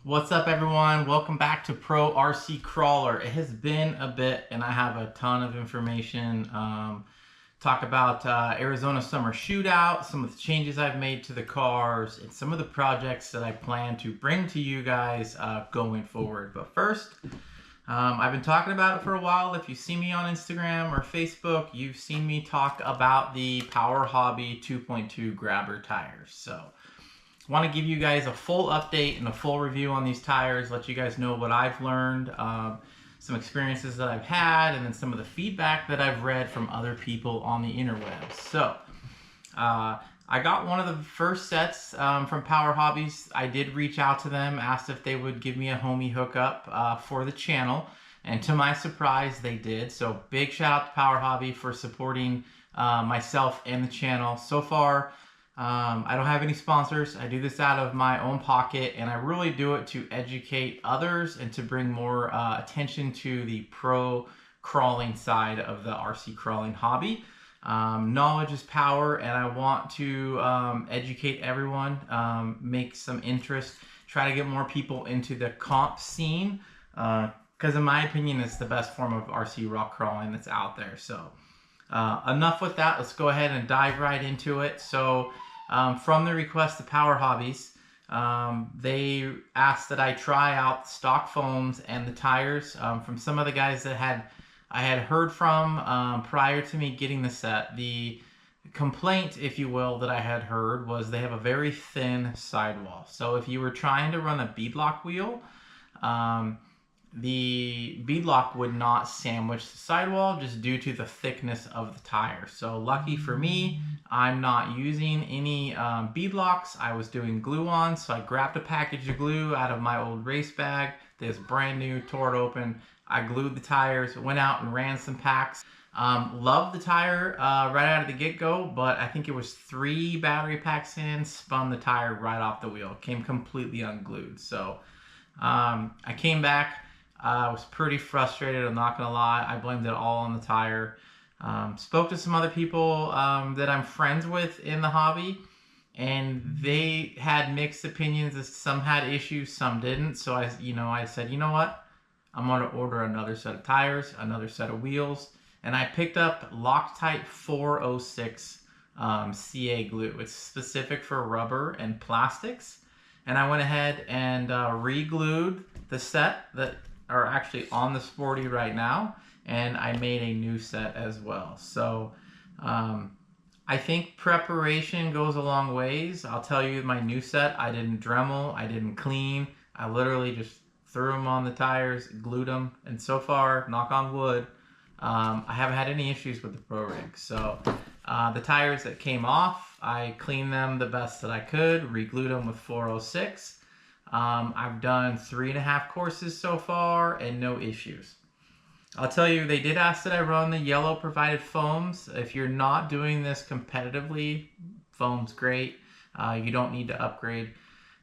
What's up, everyone? Welcome back to Pro RC Crawler. It has been a bit and I have a ton of information. Talk about Arizona Summer Shootout, some of the changes I've made to the cars, and some of the projects that I plan to bring to you guys going forward. But first, I've been talking about it for a while. If you see me on Instagram or Facebook, you've seen me talk about the Powerhobby 2.2 Grabber tires. So I want to give you guys a full update and a full review on these tires, let you guys know what I've learned, some experiences that I've had, and then some of the feedback that I've read from other people on the interwebs. So I got one of the first sets from Power Hobbies. I did reach out to them, asked if they would give me a homie hookup for the channel, and to my surprise, they did. So big shout out to Power Hobby for supporting myself and the channel. So far, I don't have any sponsors. I do this out of my own pocket, and I really do it to educate others and to bring more attention to the pro crawling side of the RC crawling hobby. Knowledge is power, and I want to educate everyone, make some interest, try to get more people into the comp scene, because in my opinion, it's the best form of RC rock crawling that's out there. So enough with that. Let's go ahead and dive right into it. So from the request of Power Hobbies, they asked that I try out stock foams and the tires from some of the guys that I had heard from prior to me getting the set. The complaint, if you will, that I had heard was they have a very thin sidewall. So if you were trying to run a beadlock wheel, the beadlock would not sandwich the sidewall just due to the thickness of the tire. So lucky for me, I'm not using any beadlocks. I was doing glue-on, so I grabbed a package of glue out of my old race bag. This brand new, tore it open. I glued the tires, went out and ran some packs. Loved the tire right out of the get-go, but I think it was 3 battery packs in, spun the tire right off the wheel. Came completely unglued. So I came back. I was pretty frustrated, I'm not gonna lie. I blamed it all on the tire. Spoke to some other people that I'm friends with in the hobby, and they had mixed opinions. Some had issues, some didn't. So I said, you know what? I'm gonna order another set of tires, another set of wheels, and I picked up Loctite 406 CA glue. It's specific for rubber and plastics, and I went ahead and re-glued the set that are actually on the Sporty right now, and I made a new set as well. So I think preparation goes a long ways. I'll tell you, my new set, I didn't Dremel, I didn't clean. I literally just threw them on the tires, glued them, and so far, knock on wood, I haven't had any issues with the Pro Rig. So the tires that came off, I cleaned them the best that I could, re-glued them with 406. I've done 3.5 courses so far and no issues. I'll tell you, they did ask that I run the yellow provided foams. If you're not doing this competitively, foam's great. You don't need to upgrade.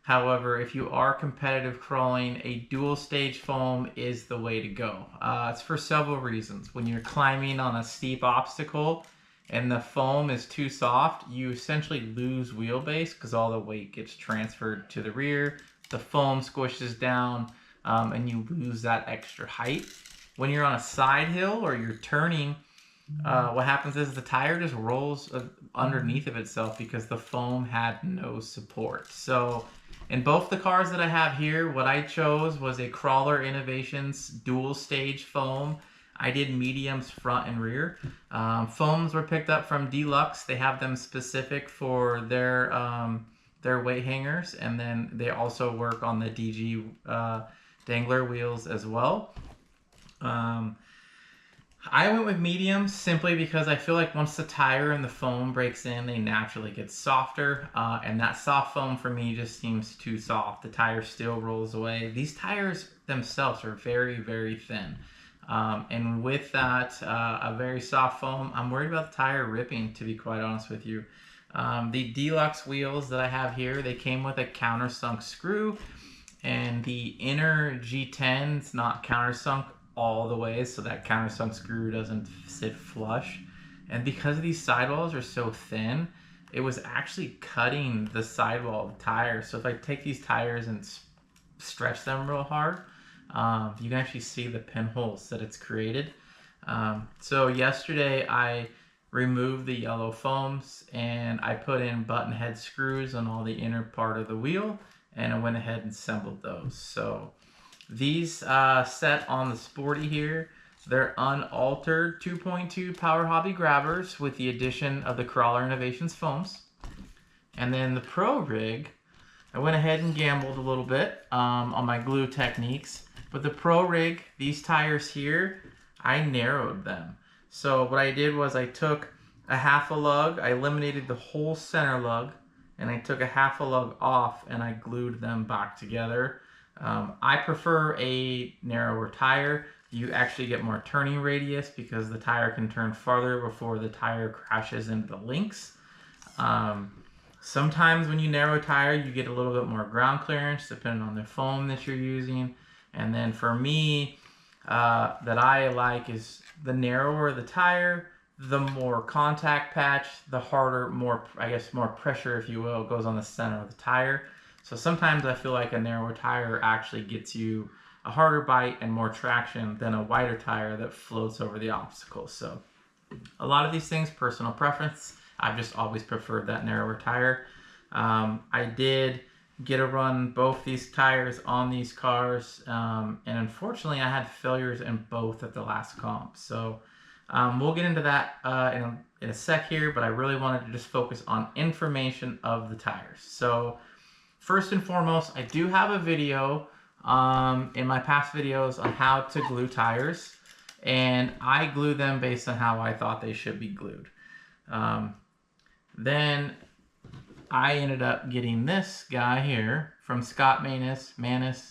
However, if you are competitive crawling, a dual stage foam is the way to go. It's for several reasons. When you're climbing on a steep obstacle and the foam is too soft, you essentially lose wheelbase because all the weight gets transferred to the rear. The foam squishes down and you lose that extra height. When you're on a side hill or you're turning, what happens is the tire just rolls underneath of itself because the foam had no support. So in both the cars that I have here, what I chose was a Crawler Innovations dual stage foam. I did mediums front and rear. Foams were picked up from Deluxe. They have them specific for their weight hangers, and then they also work on the DG dangler wheels as well. I went with mediums simply because I feel like once the tire and the foam breaks in, they naturally get softer, and that soft foam for me just seems too soft. The tire still rolls away. These tires themselves are very, very thin, and with that, a very soft foam, I'm worried about the tire ripping, to be quite honest with you. The Deluxe wheels that I have here, they came with a countersunk screw, and the inner G10 is not countersunk all the way, so that countersunk screw doesn't sit flush. And because these sidewalls are so thin, it was actually cutting the sidewall of the tire. So if I take these tires and stretch them real hard. You can actually see the pinholes that it's created. So yesterday I removed the yellow foams and I put in button head screws on all the inner part of the wheel, and I went ahead and assembled those. So these set on the Sporty here, they're unaltered 2.2 Powerhobby Grabbers with the addition of the Crawler Innovations foams. And then the Pro Rig, I went ahead and gambled a little bit on my glue techniques. But the Pro Rig, these tires here, I narrowed them. So what I did was I took a half a lug, I eliminated the whole center lug, and I took a half a lug off and I glued them back together. I prefer a narrower tire. You actually get more turning radius because the tire can turn farther before the tire crashes into the links. Sometimes when you narrow a tire, you get a little bit more ground clearance depending on the foam that you're using. And then for me, that I like is the narrower the tire, the more contact patch, the harder, more pressure, if you will, goes on the center of the tire. So sometimes I feel like a narrower tire actually gets you a harder bite and more traction than a wider tire that floats over the obstacles. So a lot of these things, personal preference. I've just always preferred that narrower tire. I did get to run both these tires on these cars, and unfortunately I had failures in both at the last comp. So we'll get into that in a sec here, but I really wanted to just focus on information of the tires. So first and foremost, I do have a video in my past videos on how to glue tires, and I glue them based on how I thought they should be glued. Then I ended up getting this guy here from Scott Manis.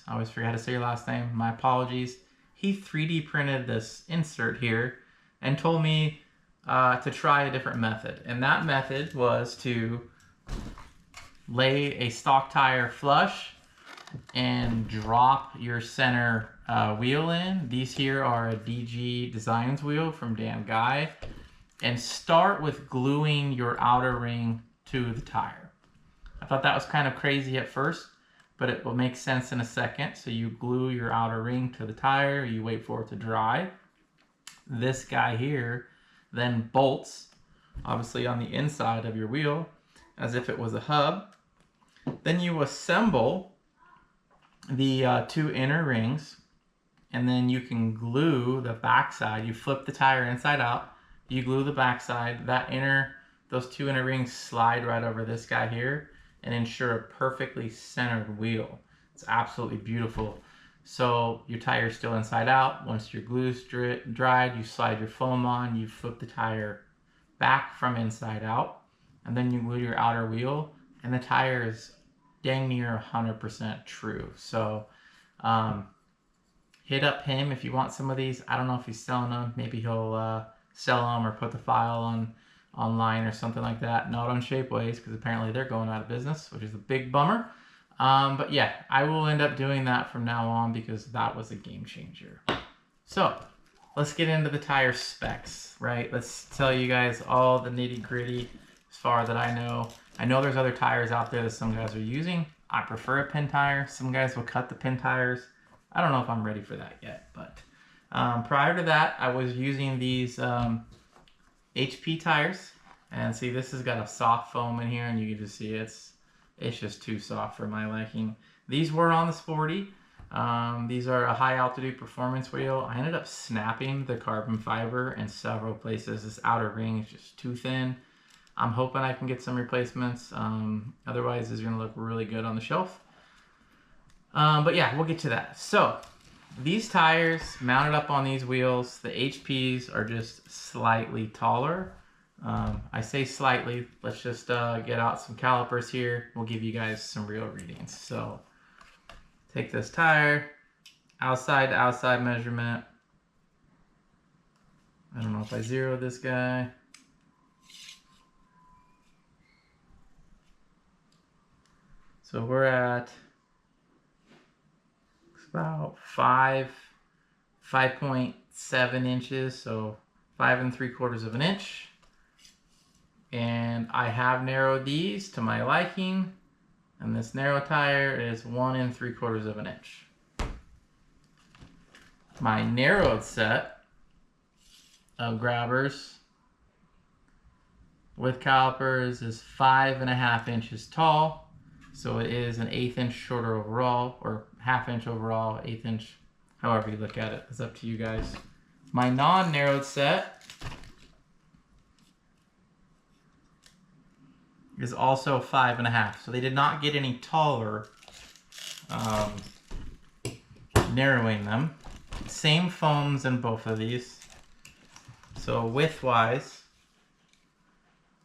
I always forget how to say your last name. My apologies. He 3D printed this insert here and told me to try a different method. And that method was to lay a stock tire flush and drop your center wheel in. These here are a DG Designs wheel from Dan Guy. And start with gluing your outer ring to the tire. I thought that was kind of crazy at first, but it will make sense in a second. So you glue your outer ring to the tire, you wait for it to dry. This guy here then bolts, obviously on the inside of your wheel, as if it was a hub. Then you assemble the two inner rings, and then you can glue the backside. You flip the tire inside out, you glue the backside. Those two inner rings slide right over this guy here and ensure a perfectly centered wheel. It's absolutely beautiful. So your tire is still inside out. Once your glue's dried, you slide your foam on, you flip the tire back from inside out, and then you glue your outer wheel, and the tire is dang near 100% true. So hit up him if you want some of these. I don't know if he's selling them. Maybe he'll sell them or put the file online or something like that. Not on Shapeways, because apparently they're going out of business, which is a big bummer. But yeah, I will end up doing that from now on because that was a game changer. So let's get into the tire specs, right? Let's tell you guys all the nitty gritty as far that I know. I know there's other tires out there that some guys are using. I prefer a pin tire. Some guys will cut the pin tires. I don't know if I'm ready for that yet, but prior to that, I was using these HP tires, and see, this has got a soft foam in here, and you can just see it's just too soft for my liking. These were on the Sporty. These are a high altitude performance wheel. I ended up snapping the carbon fiber in several places. This outer ring is just too thin. I'm hoping I can get some replacements. Otherwise, it's gonna look really good on the shelf. But yeah, we'll get to that. So these tires mounted up on these wheels, the HPs are just slightly taller. I say slightly. Let's just get out some calipers here. We'll give you guys some real readings. So take this tire, outside to outside measurement. I don't know if I zeroed this guy. So we're at about 5.7 inches, so 5 3/4 of an inch. And I have narrowed these to my liking. And this narrow tire is 1 3/4 of an inch. My narrowed set of grabbers with calipers is 5.5 inches tall. So it is an 1/8 inch shorter overall, or 1/2 inch overall, 1/8 inch, however you look at it. It's up to you guys. My non-narrowed set is also 5.5. So they did not get any taller narrowing them. Same foams in both of these. So width-wise,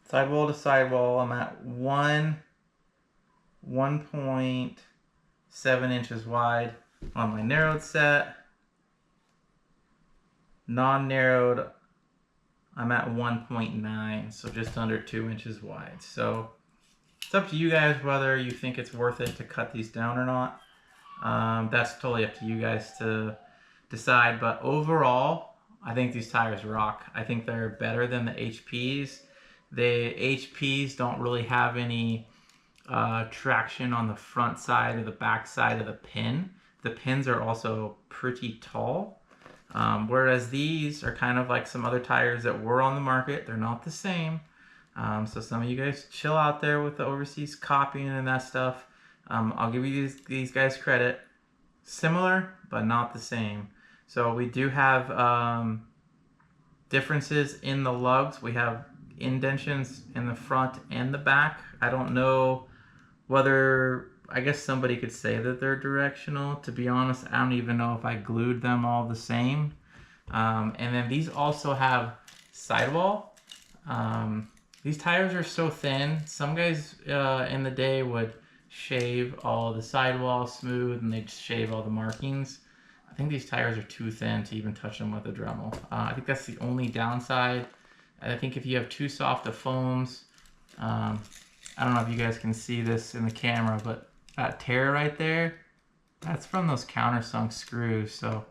sidewall to sidewall, I'm at 1.7 inches wide on my narrowed set. Non-narrowed, I'm at 1.9, so just under 2 inches wide. So it's up to you guys whether you think it's worth it to cut these down or not. That's totally up to you guys to decide, but overall, I think these tires rock. I think they're better than the HPs. The HPs don't really have any traction on the front side or the back side of the pin. The pins are also pretty tall, whereas these are kind of like some other tires that were on the market. They're not the same. So some of you guys chill out there with the overseas copying and that stuff. I'll give you these guys credit. Similar, but not the same. So we do have differences in the lugs. We have indentions in the front and the back. I don't know whether, I guess somebody could say that they're directional. To be honest, I don't even know if I glued them all the same. And then these also have sidewall. These tires are so thin. Some guys in the day would shave all the sidewall smooth and they'd shave all the markings. I think these tires are too thin to even touch them with a Dremel. I think that's the only downside. I think if you have too soft of foams, I don't know if you guys can see this in the camera, but that tear right there, that's from those countersunk screws. So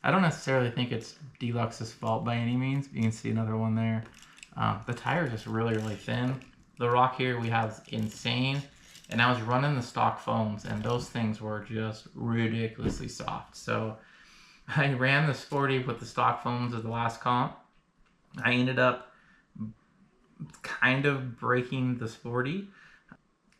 I don't necessarily think it's Deluxe's fault by any means. You can see another one there. The tire is just really, really thin. The rock here we have is insane. And I was running the stock foams, and those things were just ridiculously soft. So I ran the Sporty with the stock foams of the last comp. I ended up kind of breaking the Sporty.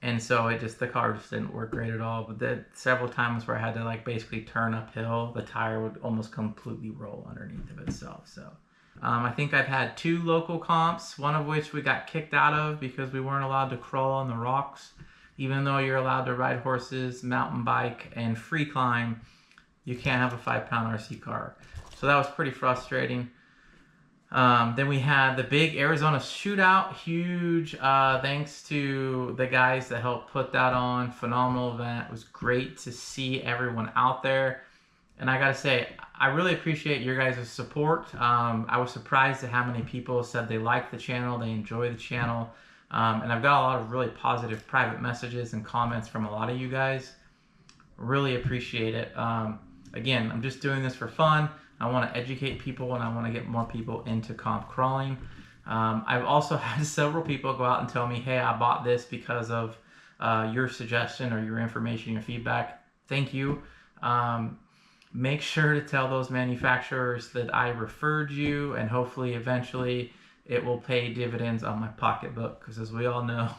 And so the car just didn't work great at all. But then several times where I had to like basically turn uphill, the tire would almost completely roll underneath of itself. So I think I've had 2 local comps, one of which we got kicked out of because we weren't allowed to crawl on the rocks. Even though you're allowed to ride horses, mountain bike, and free climb, you can't have a 5-pound RC car. So that was pretty frustrating. Then we had the big Arizona shootout. Huge thanks to the guys that helped put that on. Phenomenal event. It was great to see everyone out there. And I gotta say, I really appreciate your guys' support. I was surprised at how many people said they like the channel, they enjoy the channel. And I've got a lot of really positive private messages and comments from a lot of you guys. Really appreciate it. Again, I'm just doing this for fun. I want to educate people and I want to get more people into comp crawling. I've also had several people go out and tell me, hey, I bought this because of your suggestion or your information, your feedback. Thank you. Make sure to tell those manufacturers that I referred you, and hopefully eventually it will pay dividends on my pocketbook, because as we all know,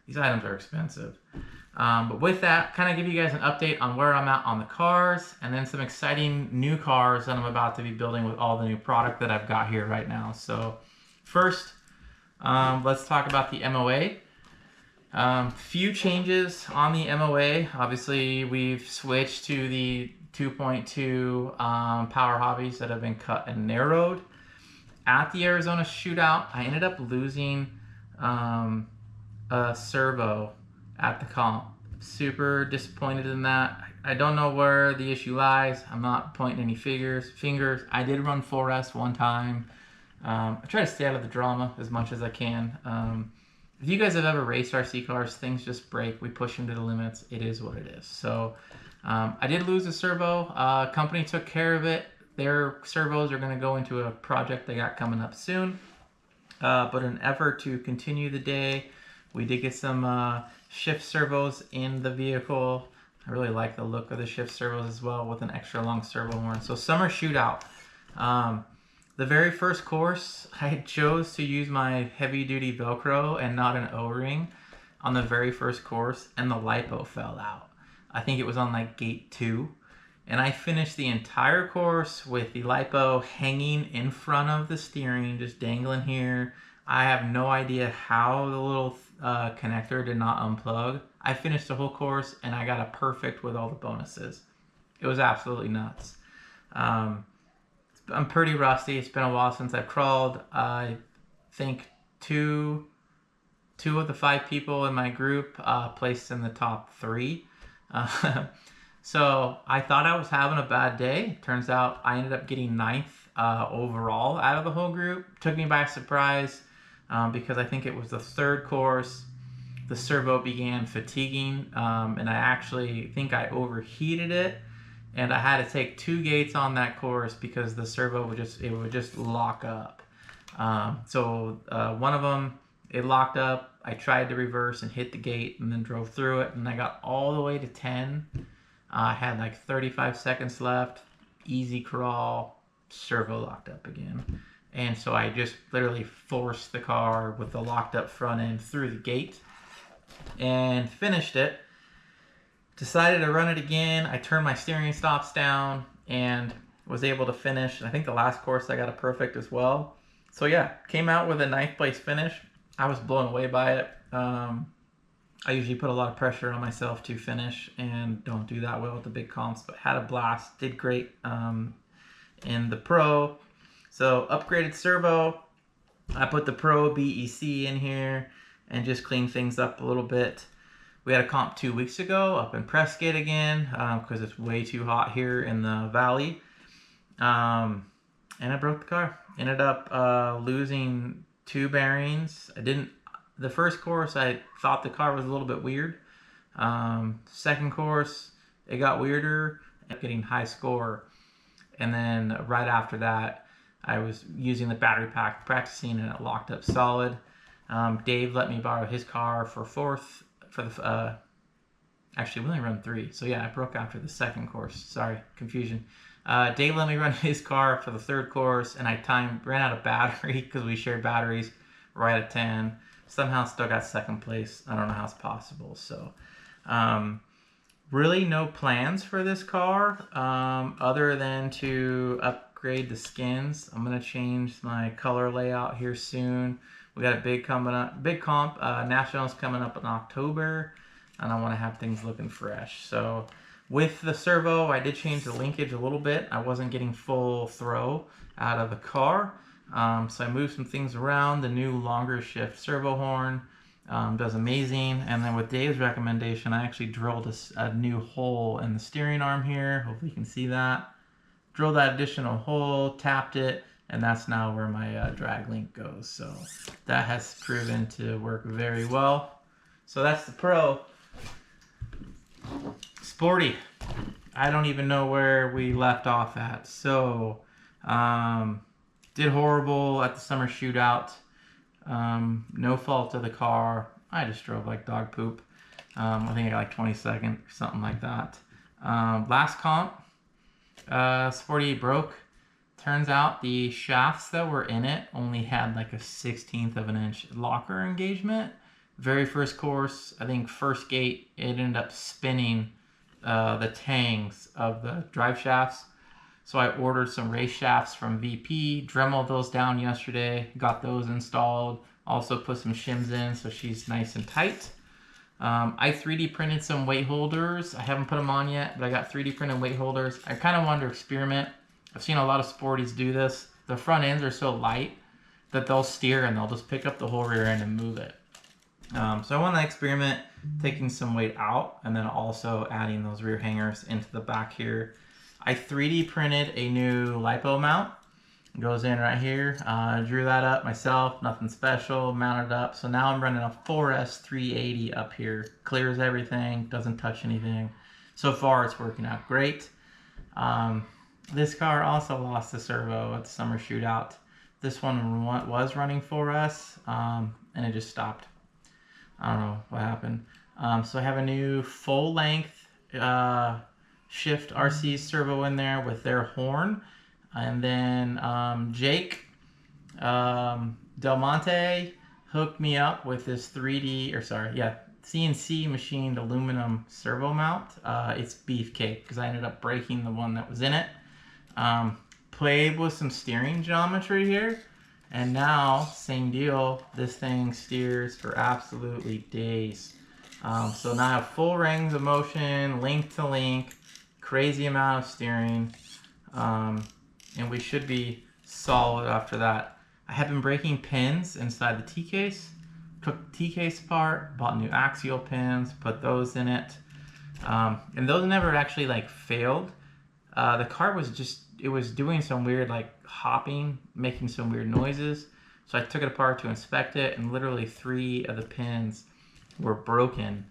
these items are expensive. But with that, kind of give you guys an update on where I'm at on the cars, and then some exciting new cars that I'm about to be building with all the new product that I've got here right now. So first, let's talk about the MOA. Few changes on the MOA. Obviously, we've switched to the 2.2 Power Hobbies that have been cut and narrowed. At the Arizona shootout, I ended up losing a servo at the comp. Super disappointed in that. I don't know where the issue lies. I'm not pointing any fingers. I did run 4S one time. I try to stay out of the drama as much as I can. If you guys have ever raced RC cars, things just break. We push them to the limits. It is what it is. So I did lose a servo. Company took care of it. Their servos are going to go into a project they got coming up soon. But in an effort to continue the day We did get some shift servos in the vehicle. I really like the look of the shift servos as well with an extra long servo horn. So summer shootout. The very first course, I chose to use my heavy duty Velcro and not an O-ring on the very first course, and the LiPo fell out. I think it was on like gate 2. And I finished the entire course with the LiPo hanging in front of the steering, just dangling here. I have no idea how the little connector did not unplug. I finished the whole course and I got a perfect with all the bonuses. It was absolutely nuts. I'm pretty rusty. It's been a while since I've crawled. I think two of the 5 people in my group placed in the top 3. So I thought I was having a bad day. Turns out I ended up getting 9th overall out of the whole group. Took me by surprise because I think it was the 3rd course. The servo began fatiguing and I actually think I overheated it. And I had to take 2 gates on that course because the servo would just lock up. So one of them, it locked up. I tried to reverse and hit the gate and then drove through it. And I got all the way to 10. I had like 35 seconds left. Easy crawl. Servo locked up again. And so I just literally forced the car with the locked up front end through the gate and finished it. Decided to run it again. I turned my steering stops down and was able to finish. I think the last course I got a perfect as well. So yeah, came out with a 9th place finish. I was blown away by it. I usually put a lot of pressure on myself to finish and don't do that well with the big comps, but had a blast. Did great in the Pro. So upgraded servo. I put the Pro BEC in here and just cleaned things up a little bit. We had a comp 2 weeks ago up in Prescott again because it's way too hot here in the valley. And I broke the car. Ended up losing 2 bearings. The first course, I thought the car was a little bit weird. Second course, it got weirder. I ended up getting high score. And then right after that, I was using the battery pack practicing and it locked up solid. Dave let me borrow his car for 4th. Actually, we only run 3. So yeah, I broke after the 2nd course. Sorry, confusion. Dave let me run his car for the 3rd course, and I ran out of battery because we shared batteries right at 10. Somehow still got 2nd place. I don't know how it's possible. So really no plans for this car other than to upgrade the skins. I'm going to change my color layout here soon. We got a big comp, Nationals coming up in October, and I want to have things looking fresh. So with the servo, I did change the linkage a little bit. I wasn't getting full throw out of the car, so I moved some things around. The new longer shift servo horn does amazing, and then with Dave's recommendation, I actually drilled a new hole in the steering arm here. Hopefully you can see that. Drilled that additional hole, tapped it, and that's now where my drag link goes. So that has proven to work very well. So that's the Pro. Sporty. I don't even know where we left off at. So did horrible at the summer shootout. No fault of the car. I just drove like dog poop. I think I got like 22nd or something like that. Last comp, Sporty broke. Turns out the shafts that were in it only had like a 1/16 of an inch locker engagement. Very first course, I think first gate, it ended up spinning the tangs of the drive shafts. So I ordered some race shafts from VP, dremeled those down yesterday, got those installed. Also put some shims in so she's nice and tight. I 3D printed some weight holders. I haven't put them on yet, but I got 3D printed weight holders. I kind of wanted to experiment. I've seen a lot of Sporties do this. The front ends are so light that they'll steer and they'll just pick up the whole rear end and move it. So I want to experiment taking some weight out and then also adding those rear hangers into the back here. I 3D printed a new LiPo mount. It goes in right here. Drew that up myself, nothing special, mounted up. So now I'm running a 4S 380 up here. Clears everything, doesn't touch anything. So far it's working out great. This car also lost the servo at the summer shootout. This one was running 4S and it just stopped. I don't know what happened. So I have a new full length Shift RC servo in there with their horn. And then Jake Del Monte hooked me up with this CNC machined aluminum servo mount. It's beefcake because I ended up breaking the one that was in it. Played with some steering geometry here, and now same deal. This thing steers for absolutely days. So now I have full range of motion, link to link, crazy amount of steering, and we should be solid after that. I have been breaking pins inside the T-case. Took the T-case apart, bought new axial pins, put those in it, and those never actually like failed. The car was it was doing some weird like hopping, making some weird noises. So I took it apart to inspect it, and literally 3 of the pins were broken.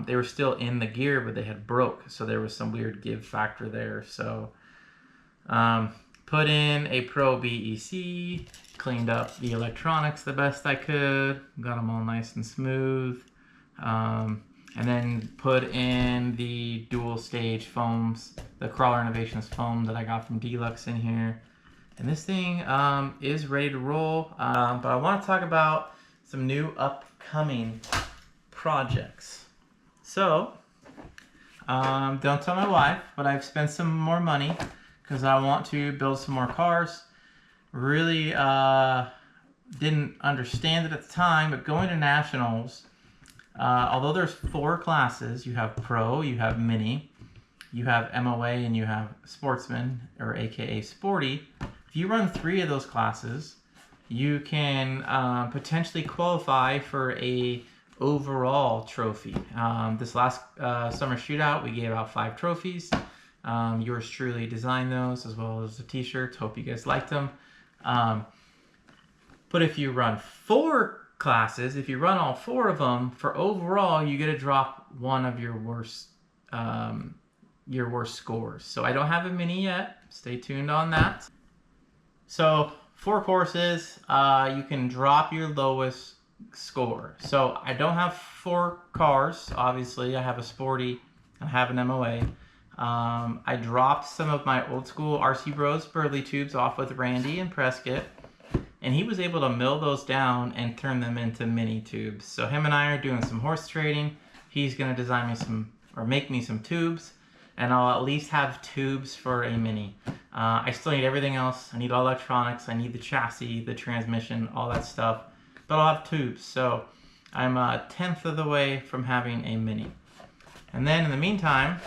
They were still in the gear, but they had broke, so there was some weird give factor there. So put in a Pro BEC, cleaned up the electronics the best I could, got them all nice and smooth, and then put in the dual stage foams, the Crawler Innovations foam that I got from Deluxe in here. And this thing is ready to roll, but I want to talk about some new upcoming projects. So, don't tell my wife, but I've spent some more money because I want to build some more cars. Really didn't understand it at the time, but going to nationals, although there's 4 classes, you have Pro, you have Mini, you have MOA, and you have Sportsman, or AKA Sporty. If you run 3 of those classes, you can potentially qualify for a overall trophy. This last summer shootout, we gave out 5 trophies. Yours truly designed those, as well as the t-shirts. Hope you guys liked them. But if you run 4 classes, if you run all 4 of them, for overall, you get to drop one of your worst scores. So I don't have a Mini yet. Stay tuned on that. So 4 courses, you can drop your lowest score. So I don't have 4 cars, obviously. I have a Sporty, I have an MOA. I dropped some of my old school RC Bros Burley tubes off with Randy and Prescott, and he was able to mill those down and turn them into mini tubes. So him and I are doing some horse trading. He's gonna design me some, or make me some tubes, and I'll at least have tubes for a Mini. I still need everything else. I need all electronics. I need the chassis, the transmission, all that stuff, but I'll have tubes. So I'm a 1/10 of the way from having a Mini. And then in the meantime,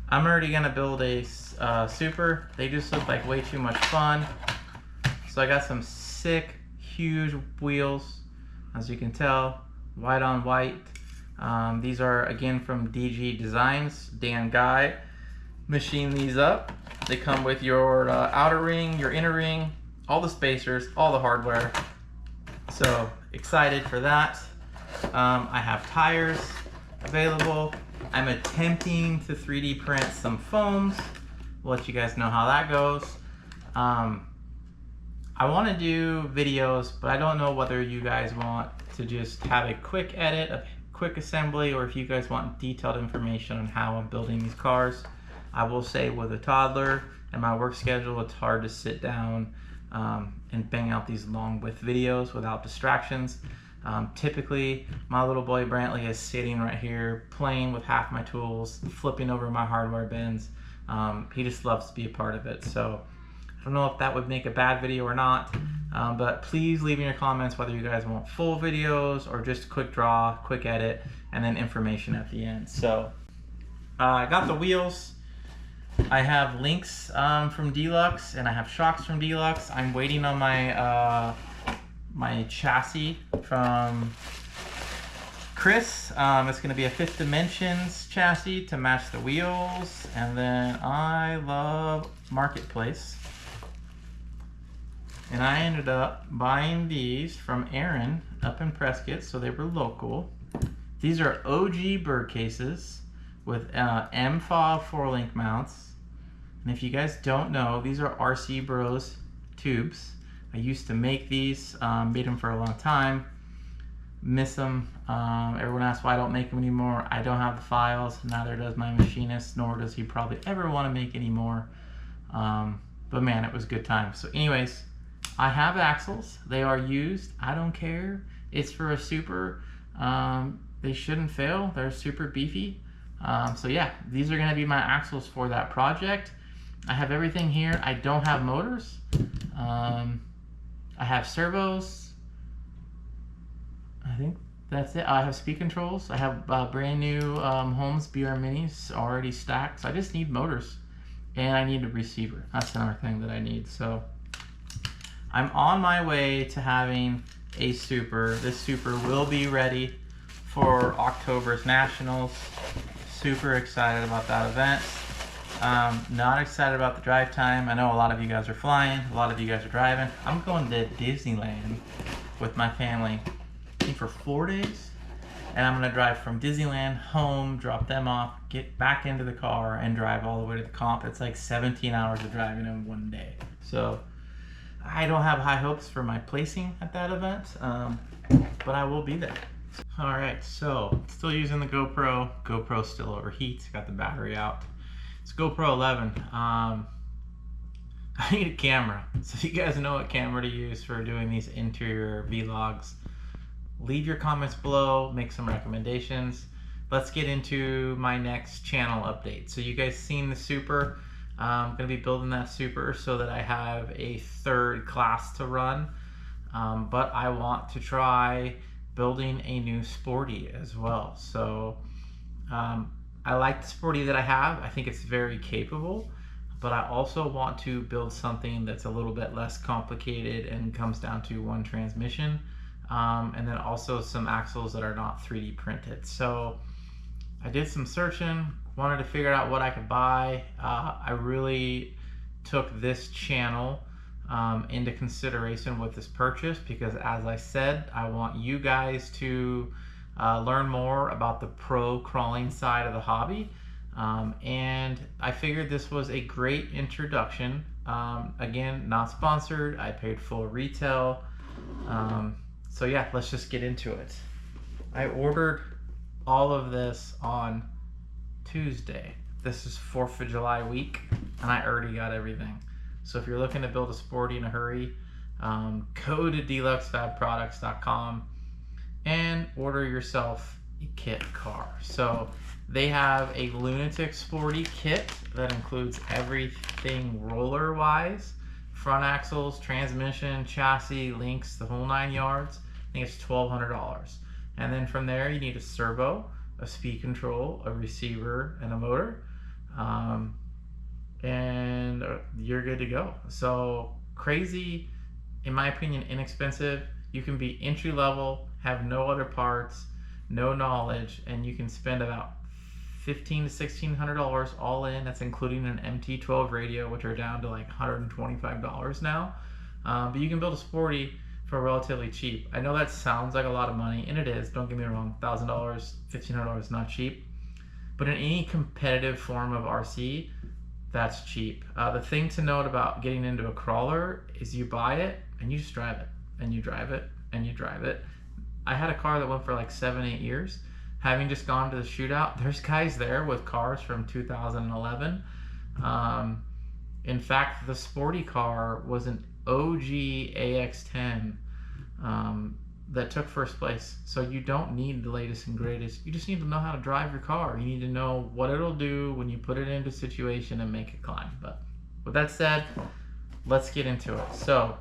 I'm already gonna build a Super. They just look like way too much fun. So I got some sick, huge wheels, as you can tell, white on white. These are again from DG Designs. Dan Guy machined these up. They come with your outer ring, your inner ring, all the spacers, all the hardware. So excited for that. I have tires available. I'm attempting to 3D print some foams. We'll let you guys know how that goes. I want to do videos, but I don't know whether you guys want to just have a quick edit, a quick assembly, or if you guys want detailed information on how I'm building these cars. I will say with a toddler and my work schedule, it's hard to sit down and bang out these long width videos without distractions. Typically, my little boy Brantley is sitting right here playing with half my tools, flipping over my hardware bins. He just loves to be a part of it. So I don't know if that would make a bad video or not, but please leave in your comments whether you guys want full videos or just quick draw, quick edit, and then information at the end. So I got the wheels. I have links from Deluxe, and I have shocks from Deluxe. I'm waiting on my my chassis from Chris. It's going to be a 5th Dimensions chassis to match the wheels. And then I love Marketplace, and I ended up buying these from Aaron up in Prescott, so they were local. These are OG bird cases with M-FOB 4-link mounts. And if you guys don't know, these are RC Bros tubes. I used to make these, made them for a long time. Miss them. Everyone asks why I don't make them anymore. I don't have the files. Neither does my machinist, nor does he probably ever want to make any more. But man, it was a good time. So anyways, I have axles. They are used. I don't care. It's for a super. They shouldn't fail. They're super beefy. So yeah, these are going to be my axles for that project. I have everything here. I don't have motors. I have servos. I think that's it. I have speed controls. I have brand new Holmes BR Minis already stacked. So I just need motors. And I need a receiver. That's another thing that I need. So I'm on my way to having a super. This super will be ready for October's Nationals. Super excited about that event. Not excited about the drive time. I know a lot of you guys are flying. A lot of you guys are driving. I'm going to Disneyland with my family, I think for 4 days. And I'm gonna drive from Disneyland home, drop them off, get back into the car, and drive all the way to the comp. It's like 17 hours of driving in one day. So I don't have high hopes for my placing at that event, but I will be there. All right, so still using the GoPro. GoPro still overheats, got the battery out. It's GoPro 11. I need a camera. So if you guys know what camera to use for doing these interior vlogs, leave your comments below, make some recommendations. Let's get into my next channel update. So you guys seen the super. I'm gonna be building that super so that I have a third class to run. But I want to try building a new sporty as well. So I like the sporty that I have. I think it's very capable, but I also want to build something that's a little bit less complicated and comes down to one transmission. And then also some axles that are not 3D printed. So I did some searching, wanted to figure out what I could buy. I really took this channel into consideration with this purchase because, as I said, I want you guys to learn more about the pro crawling side of the hobby. And I figured this was a great introduction. Again, not sponsored. I paid full retail. So yeah, let's just get into it. I ordered all of this on Tuesday. This is 4th of July week, and I already got everything. So if you're looking to build a sporty in a hurry, go to deluxefabproducts.com and order yourself a kit car. So they have a Lunatic Sporty kit that includes everything roller-wise. Front axles, transmission, chassis, links, the whole 9 yards. I think it's $1,200. And then from there, you need a servo, a speed control, a receiver, and a motor. And you're good to go. So crazy, in my opinion, inexpensive. You can be entry level, have no other parts, no knowledge, and you can spend about $1,500 to $1,600 all in. That's including an MT12 radio, which are down to like $125 now. But you can build a sporty for relatively cheap. I know that sounds like a lot of money, and it is. Don't get me wrong. $1,000, $1,500 is not cheap. But in any competitive form of RC, that's cheap. The thing to note about getting into a crawler is you buy it and you just drive it, and you drive it, and you drive it. I had a car that went for like 7-8 years. Having just gone to the shootout, there's guys there with cars from 2011. In fact, the sporty car was an OG AX10 that took first place. So you don't need the latest and greatest. You just need to know how to drive your car. You need to know what it'll do when you put it into a situation and make it climb. But with that said, let's get into it. So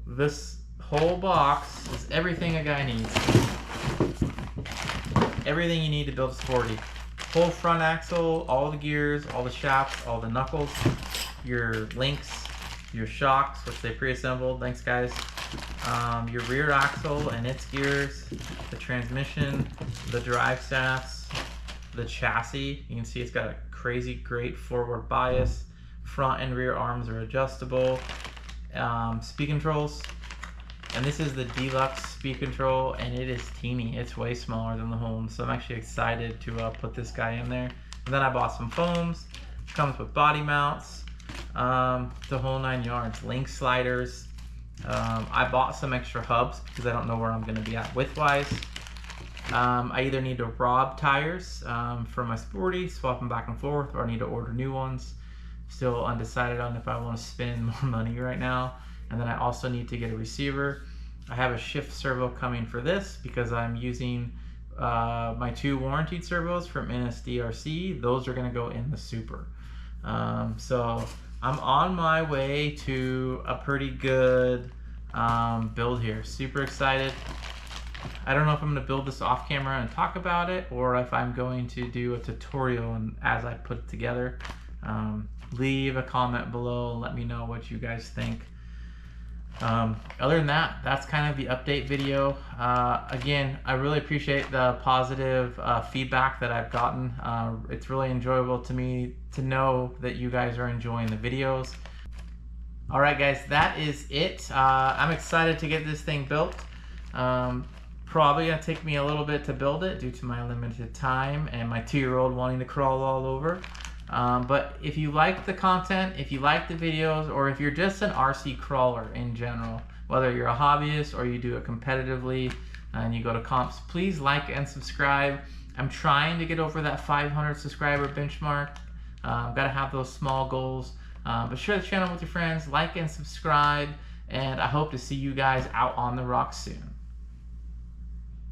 this whole box is everything a guy needs. Everything you need to build a sporty. Whole front axle, all the gears, all the shafts, all the knuckles, your links, your shocks, which they pre-assembled, thanks guys. Your rear axle and its gears, the transmission, the drive shafts, the chassis. You can see it's got a crazy great forward bias. Front and rear arms are adjustable. Speed controls. And this is the deluxe speed control, and it is teeny. It's way smaller than the Home, so I'm actually excited to put this guy in there. And then I bought some foams. Comes with body mounts, the whole 9 yards. Link sliders, I bought some extra hubs because I don't know where I'm going to be at width-wise. I either need to rob tires for my Sporty, swap them back and forth, or I need to order new ones. Still undecided on if I want to spend more money right now. And then I also need to get a receiver. I have a shift servo coming for this because I'm using my 2 warranted servos from NSDRC. Those are going to go in the Super. So I'm on my way to a pretty good build here. Super excited. I don't know if I'm going to build this off camera and talk about it, or if I'm going to do a tutorial and as I put it together. Leave a comment below and let me know what you guys think. Other than that, that's kind of the update video. Again, I really appreciate the positive feedback that I've gotten. It's really enjoyable to me to know that you guys are enjoying the videos. All right, guys, that is it. I'm excited to get this thing built. Probably gonna take me a little bit to build it due to my limited time and my 2-year-old wanting to crawl all over. But if you like the content, if you like the videos, or if you're just an RC crawler in general, whether you're a hobbyist or you do it competitively and you go to comps, please like and subscribe. I'm trying to get over that 500 subscriber benchmark. Gotta have those small goals. But share the channel with your friends, like and subscribe, and I hope to see you guys out on the rocks soon.